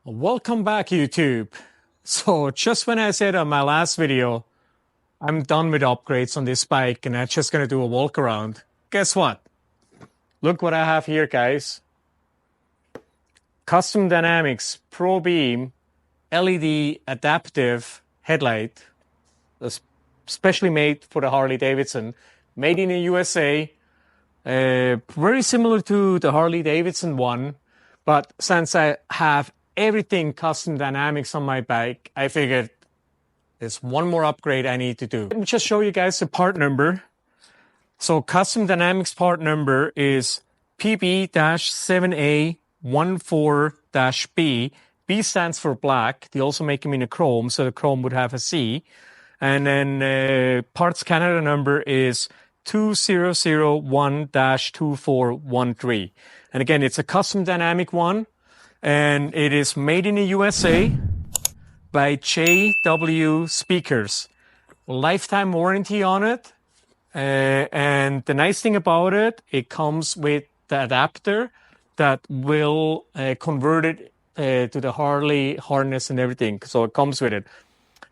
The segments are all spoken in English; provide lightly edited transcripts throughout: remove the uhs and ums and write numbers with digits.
Welcome back, YouTube. So just when I said on my last video, I'm done with upgrades on this bike and I'm just going to do a walk around. Guess what? Look what I have here, guys. Custom Dynamics ProBeam LED adaptive headlight, especially made for the Harley Davidson, made in the USA. Very similar to the Harley Davidson one, but since I have everything custom dynamics on my bike, I figured there's one more upgrade I need to do. Let me just show you guys the part number. So custom dynamics part number is PB-7A14-B. B stands for black. They also make them in a chrome, so the chrome would have a C. And then parts Canada number is 2001-2413. And again, it's a custom dynamic one. And it is made in the USA by JW Speakers. Lifetime warranty on it. And the nice thing about it, it comes with the adapter that will convert it to the Harley harness and everything. So it comes with it.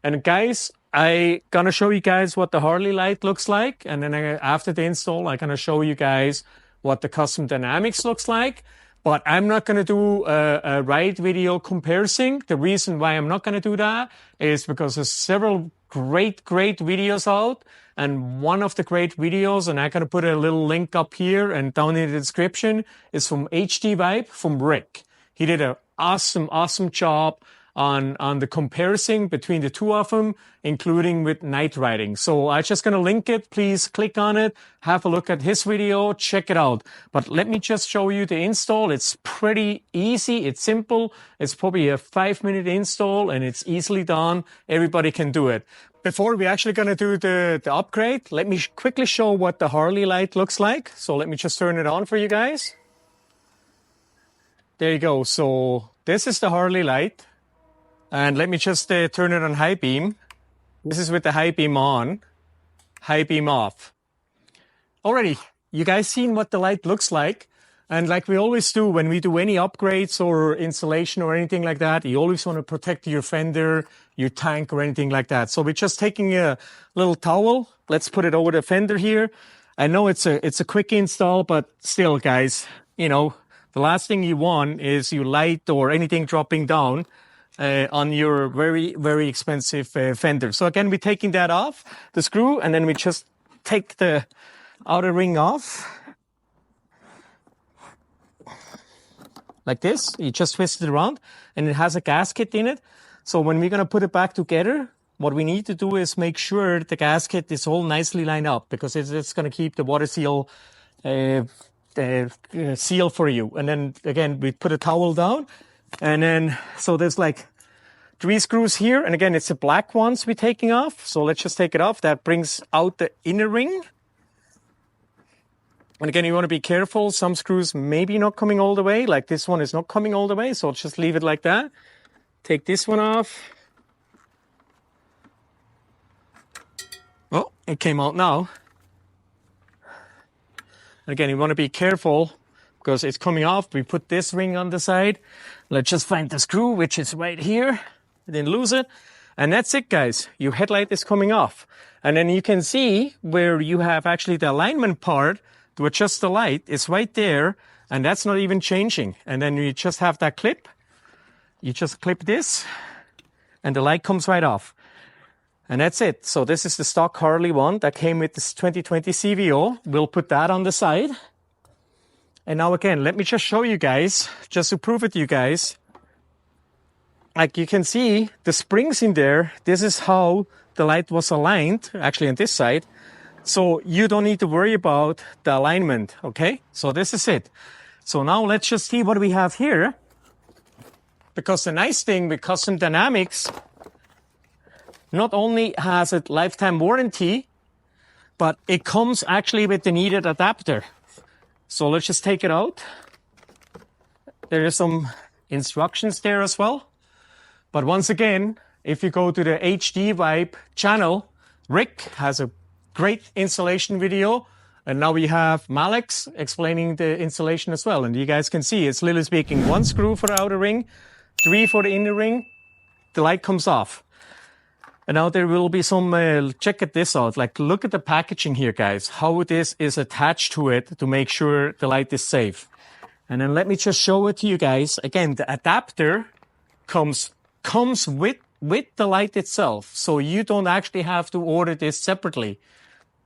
And guys, I'm going to show you guys what the Harley light looks like. And then after the install, I'm going to show you guys what the custom dynamics looks like. But I'm not going to do a ride video comparison. The reason why I'm not going to do that is because there's several great videos out. And one of the great videos, and I'm going to put a little link up here and down in the description, is from HD Vibe, from Rick. He did an awesome job on the comparison between the two of them, including with night riding. So I'm just going to link it. Please click on it, have a look at his video, check it out. But let me just show you the install. It's pretty easy. It's simple. It's probably a 5-minute install and it's easily done. Everybody can do it. Before we're actually going to do the upgrade, let me quickly show what the Harley light looks like. So let me just turn it on for you guys. There you go. So this is the Harley light. And let me just turn it on high beam. This is with the high beam on, high beam off. Alrighty, you guys seen what the light looks like. And like we always do when we do any upgrades or installation or anything like that, you always want to protect your fender, your tank or anything like that. So we're just taking a little towel. Let's put it over the fender here. I know it's a quick install, but still guys, you know, the last thing you want is your light or anything dropping down on your very expensive fender. So again, we're taking that off, the screw, and then we just take the outer ring off. Like this. You just twist it around, and it has a gasket in it. So when we're going to put it back together, what we need to do is make sure the gasket is all nicely lined up, because it's going to keep the water seal seal for you. And then again, we put a towel down. And then, so there's like 3 screws here. And again, it's the black ones we're taking off. So let's just take it off. That brings out the inner ring. And again, you want to be careful. Some screws maybe not coming all the way. Like this one is not coming all the way. So just leave it like that. Take this one off. Oh, it came out now. And again, you want to be careful, because it's coming off. We put this ring on the side. Let's just find the screw, which is right here. Then lose it. And that's it, guys. Your headlight is coming off. And then you can see where you have actually the alignment part to adjust the light. It's right there. And that's not even changing. And then you just have that clip. You just clip this. And the light comes right off. And that's it. So this is the stock Harley one that came with this 2020 CVO. We'll put that on the side. And now again, let me just show you guys, just to prove it to you guys. Like you can see the springs in there. This is how the light was aligned, actually on this side. So you don't need to worry about the alignment, okay? So this is it. So now let's just see what we have here. Because the nice thing with custom dynamics, not only has it lifetime warranty, but it comes actually with the needed adapter. So let's just take it out. There are some instructions there as well. But once again, if you go to the HD Vibe channel, Rick has a great installation video. And now we have Malex explaining the installation as well. And you guys can see it's literally speaking 1 screw for the outer ring, 3 for the inner ring, the light comes off. And now there will be some, check this out. Like, look at the packaging here, guys, how this is attached to it to make sure the light is safe. And then let me just show it to you guys. Again, the adapter comes with the light itself. So you don't actually have to order this separately.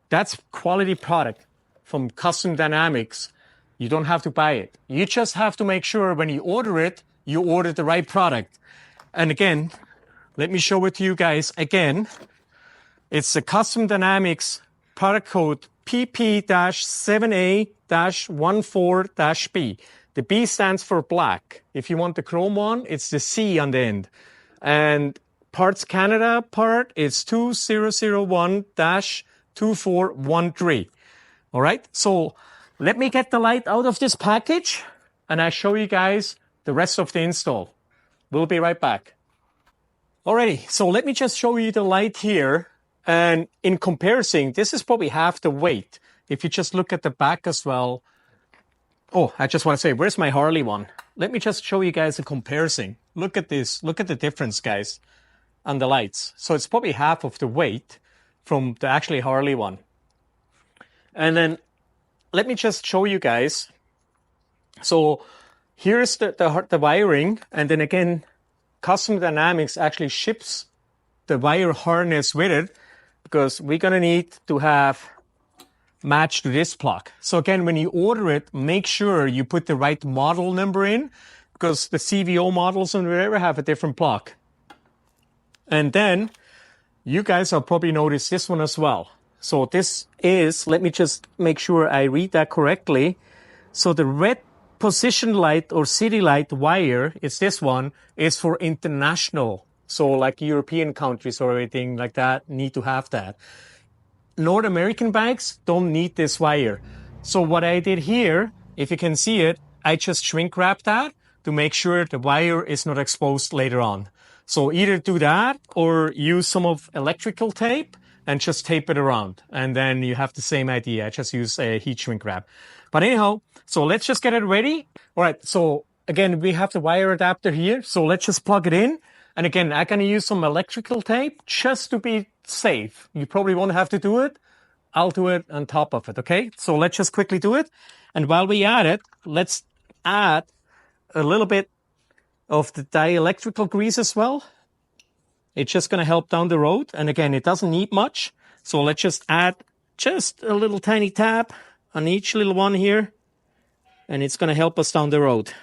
That's quality product from Custom Dynamics. You don't have to buy it. You just have to make sure when you order the right product. And again, let me show it to you guys again. It's the Custom Dynamics product code PP-7A-14-B. The B stands for black. If you want the chrome one, it's the C on the end. And Parts Canada part is 2001-2413. All right, so let me get the light out of this package and I'll show you guys the rest of the install. We'll be right back. Alrighty, so let me just show you the light here. And in comparison, this is probably half the weight. If you just look at the back as well. Oh, I just want to say, where's my Harley one? Let me just show you guys a comparison. Look at this. Look at the difference, guys, on the lights. So it's probably half of the weight from the actually Harley one. And then let me just show you guys. So here's the wiring. And then again, Custom Dynamics actually ships the wire harness with it because we're going to need to have matched to this plug. So again, when you order it, make sure you put the right model number in because the CVO models and whatever have a different plug. And then you guys have probably noticed this one as well. So this is, let me just make sure I read that correctly. So the red position light or city light wire is this one, is for international. So like European countries or everything like that need to have that. North American bikes don't need this wire. So what I did here, if you can see it, I just shrink wrap that to make sure the wire is not exposed later on. So either do that or use some of electrical tape and just tape it around. And then you have the same idea. I just use a heat shrink wrap. But anyhow, so let's just get it ready. All right, so again, we have the wire adapter here. So let's just plug it in. And again, I'm going to use some electrical tape just to be safe. You probably won't have to do it. I'll do it on top of it, okay? So let's just quickly do it. And while we add it, let's add a little bit of the dielectrical grease as well. It's just going to help down the road. And again, it doesn't need much. So let's just add just a little tiny tab on each little one here. And it's going to help us down the road.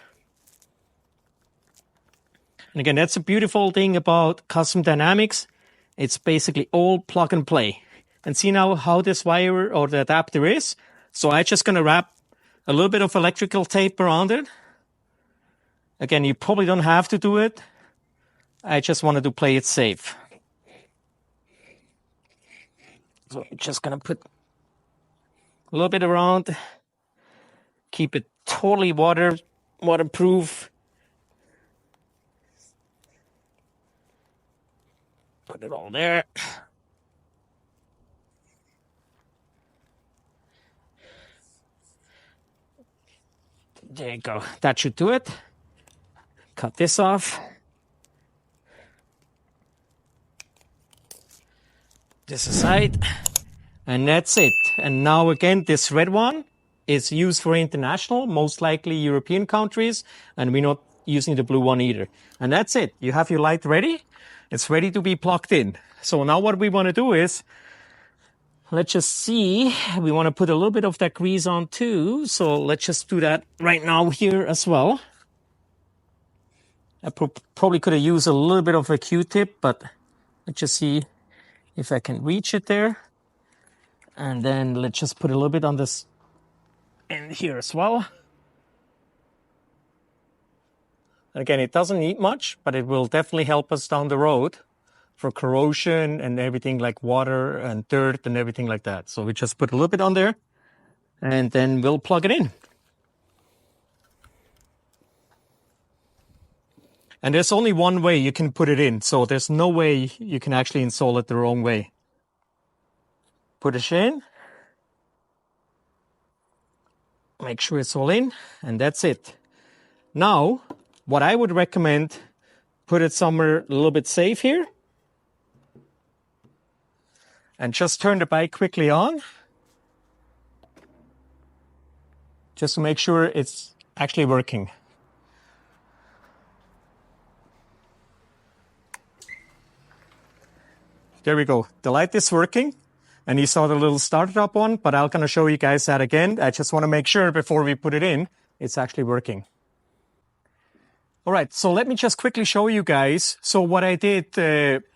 And again, that's a beautiful thing about Custom Dynamics. It's basically all plug and play. And see now how this wire or the adapter is. So I'm just going to wrap a little bit of electrical tape around it. Again, you probably don't have to do it. I just wanted to play it safe. So I'm just going to put a little bit around. Keep it totally waterproof. Put it all there. There you go. That should do it. Cut this off. This aside. And that's it. And now again, this red one is used for international, most likely European countries. And we're not using the blue one either. And that's it. You have your light ready. It's ready to be plugged in. So now what we want to do is, let's just see. We want to put a little bit of that grease on too. So let's just do that right now here as well. I probably could have used a little bit of a Q-tip, but let's just see if I can reach it there. And then let's just put a little bit on this end here as well. Again, it doesn't need much, but it will definitely help us down the road for corrosion and everything like water and dirt and everything like that. So we just put a little bit on there and then we'll plug it in. And there's only one way you can put it in. So there's no way you can actually install it the wrong way. Put it in. Make sure it's all in. And that's it. Now, what I would recommend put it somewhere a little bit safe here. And just turn the bike quickly on. Just to make sure it's actually working. There we go. The light is working. And you saw the little startup one, but I'm going to show you guys that again. I just want to make sure before we put it in, it's actually working. All right, so let me just quickly show you guys. So what I did,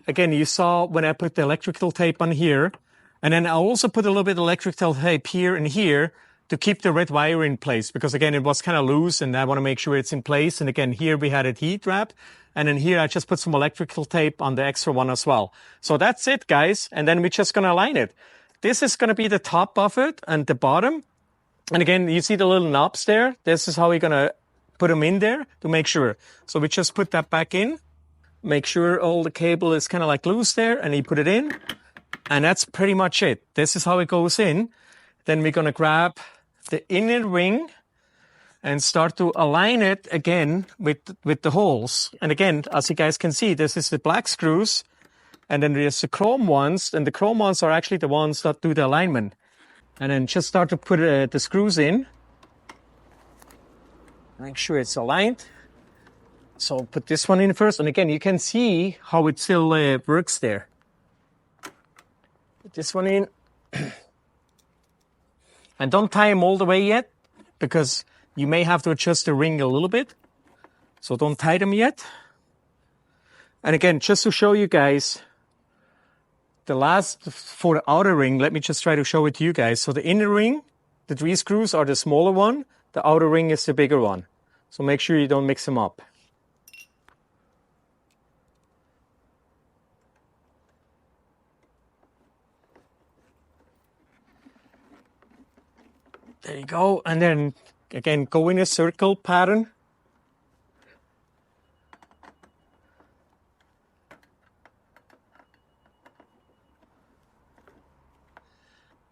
again, you saw when I put the electrical tape on here, and then I also put a little bit of electrical tape here and here to keep the red wire in place, because again, it was kind of loose and I want to make sure it's in place. And again, here we had it heat wrapped. And then here I just put some electrical tape on the extra one as well. So that's it, guys. And then we're just going to align it. This is going to be the top of it and the bottom. And again, you see the little knobs there. This is how we're going to put them in there to make sure. So we just put that back in. Make sure all the cable is kind of like loose there. And you put it in. And that's pretty much it. This is how it goes in. Then we're going to grab the inner ring and start to align it again with the holes. And again, as you guys can see, this is the black screws, and then there's the chrome ones, and the chrome ones are actually the ones that do the alignment. And then just start to put the screws in. Make sure it's aligned. So put this one in first, and again, you can see how it still works there. Put this one in. And don't tie them all the way yet, because you may have to adjust the ring a little bit. So don't tie them yet. And again, just to show you guys, the last for the outer ring, let me just try to show it to you guys. So the inner ring, the 3 screws are the smaller one. The outer ring is the bigger one. So make sure you don't mix them up. There you go. And then again, go in a circle pattern.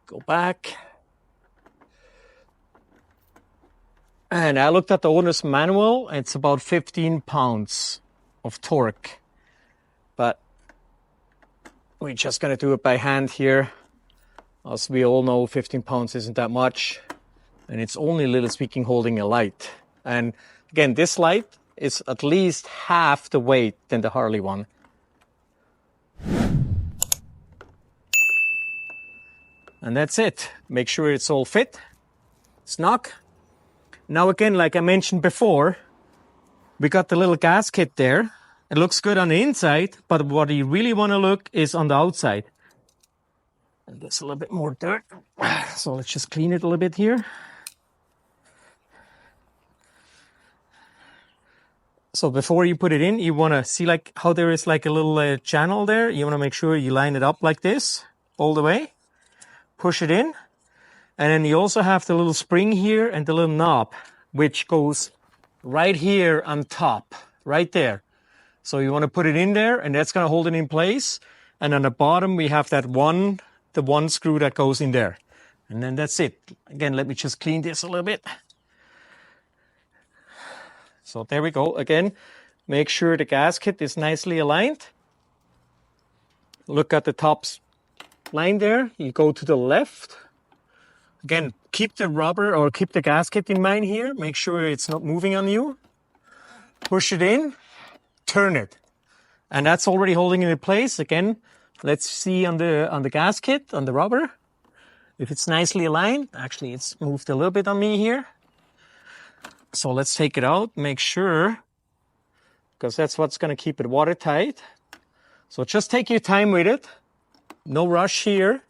Go back. And I looked at the owner's manual. It's about 15 pounds of torque. But we're just going to do it by hand here. As we all know, 15 pounds isn't that much. And it's only little speaking holding a light. And again, this light is at least half the weight than the Harley one. And that's it. Make sure it's all fit. Snug. Now again, like I mentioned before, we got the little gasket there. It looks good on the inside, but what you really want to look is on the outside. And there's a little bit more dirt. So let's just clean it a little bit here. So before you put it in, you want to see like how there is like a little channel there. You want to make sure you line it up like this all the way. Push it in. And then you also have the little spring here and the little knob, which goes right here on top, right there. So you want to put it in there, and that's going to hold it in place. And on the bottom, we have that the one screw that goes in there. And then that's it. Again, let me just clean this a little bit. So there we go. Again, make sure the gasket is nicely aligned. Look at the top line there. You go to the left. Again, keep the rubber or keep the gasket in mind here. Make sure it's not moving on you. Push it in, turn it. And that's already holding it in place. Again, let's see on the gasket, on the rubber, if it's nicely aligned. Actually, it's moved a little bit on me here. So let's take it out, make sure, because that's what's going to keep it watertight. So just take your time with it. No rush here.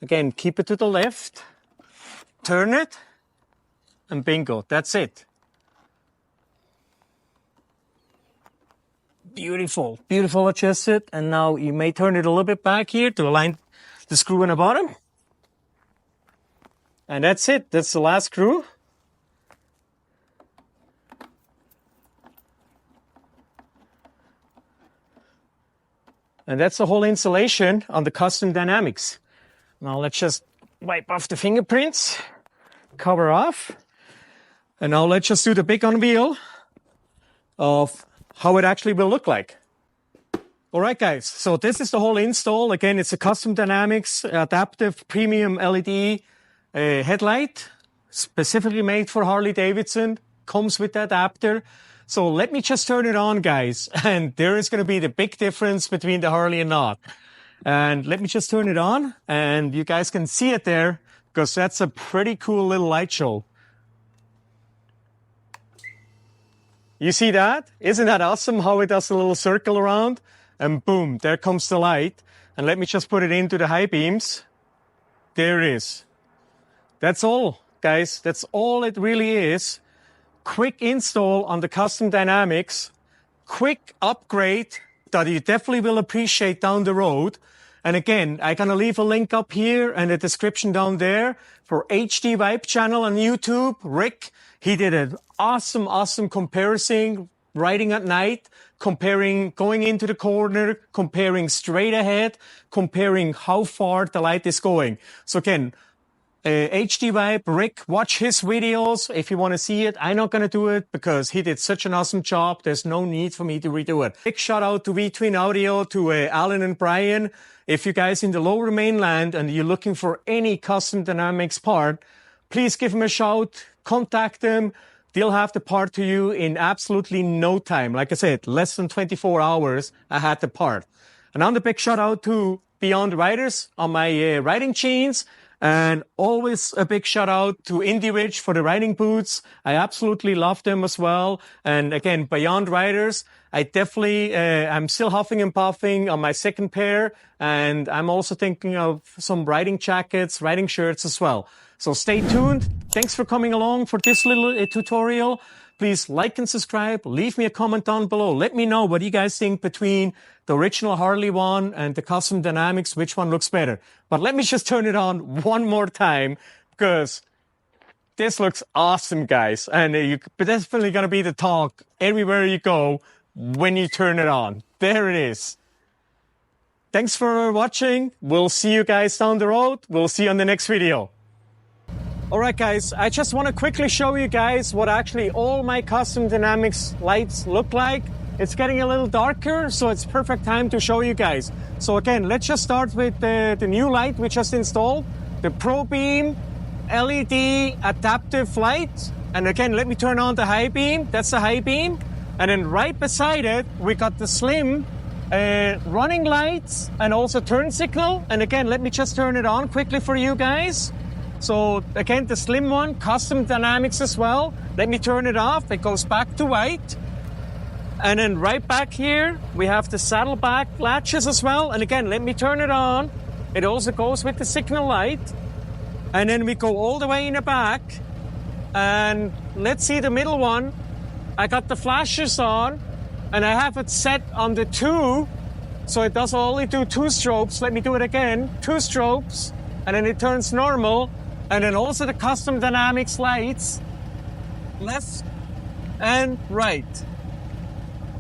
Again, keep it to the left, turn it, and bingo, that's it. Beautiful, beautiful adjusted. And now you may turn it a little bit back here to align the screw in the bottom. And that's it, that's the last screw. And that's the whole installation on the custom dynamics. Now let's just wipe off the fingerprints, cover off. And now let's just do the big unveil of how it actually will look like. All right, guys, so this is the whole install. Again, it's a Custom Dynamics Adaptive Premium LED headlight, specifically made for Harley Davidson, comes with the adapter. So let me just turn it on, guys, and there is going to be the big difference between the Harley and not. And let me just turn it on, and you guys can see it there, because that's a pretty cool little light show. You see that? Isn't that awesome how it does a little circle around? And boom, there comes the light. And let me just put it into the high beams. There it is. That's all, guys. That's all it really is. Quick install on the Custom Dynamics. Quick upgrade that you definitely will appreciate down the road. And again, I'm going to leave a link up here and a description down there for HD Vibe channel on YouTube. Rick, he did an awesome comparison, riding at night, comparing going into the corner, comparing straight ahead, comparing how far the light is going. So again, HD Vibe, Rick, watch his videos if you want to see it. I'm not going to do it because he did such an awesome job. There's no need for me to redo it. Big shout out to V-Twin Audio, to Alan and Brian. If you guys in the lower mainland and you're looking for any Custom Dynamics part, please give them a shout, contact them. They'll have the part to you in absolutely no time. Like I said, less than 24 hours, I had the part. Another big shout out to Beyond Riders on my riding jeans. And always a big shout out to Indie Ridge for the riding boots. I absolutely love them as well. And again, Beyond Riders, I definitely, I'm still huffing and puffing on my second pair. And I'm also thinking of some riding jackets, riding shirts as well. So stay tuned. Thanks for coming along for this little tutorial. Please like and subscribe. Leave me a comment down below. Let me know what you guys think between the original Harley one and the Custom Dynamics, which one looks better. But let me just turn it on one more time because this looks awesome, guys. And you're definitely going to be the talk everywhere you go when you turn it on. There it is. Thanks for watching. We'll see you guys down the road. We'll see you on the next video. All right, guys, I just want to quickly show you guys what actually all my Custom Dynamics lights look like. It's getting a little darker, so it's perfect time to show you guys. So again, let's just start with the new light we just installed, the ProBeam LED Adaptive Light. And again, let me turn on the high beam. That's the high beam. And then right beside it, we got the slim running lights and also turn signal. And again, let me just turn it on quickly for you guys. So again, the slim one, Custom Dynamics as well. Let me turn it off. It goes back to white. And then right back here, we have the saddleback latches as well. And again, let me turn it on. It also goes with the signal light. And then we go all the way in the back. And let's see the middle one. I got the flashers on and I have it set on the 2. So it does only do 2 strobes. Let me do it again. 2 strobes. And then it turns normal. And then also the Custom Dynamics lights, left and right.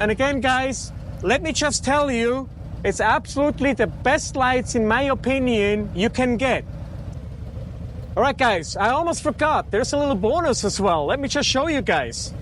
And again, guys, let me just tell you, it's absolutely the best lights, in my opinion, you can get. All right, guys, I almost forgot. There's a little bonus as well. Let me just show you guys.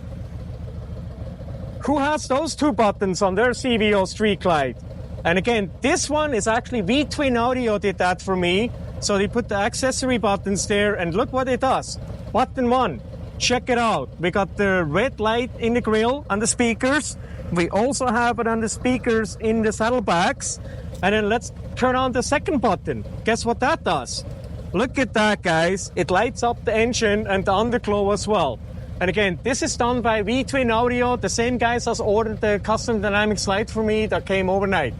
Who has those 2 buttons on their CVO street light? And again, this one is actually V-Twin Audio did that for me. So they put the accessory buttons there and look what it does. Button 1, check it out. We got the red light in the grill on the speakers. We also have it on the speakers in the saddlebacks. And then let's turn on the second button. Guess what that does? Look at that, guys. It lights up the engine and the underglow as well. And again, this is done by V-Twin Audio. The same guys has ordered the Custom Dynamics light for me that came overnight.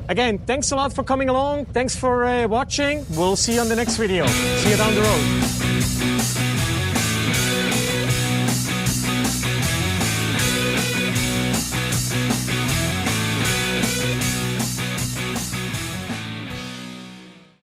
Again, thanks a lot for coming along. Thanks for watching. We'll see you on the next video. See you down the road.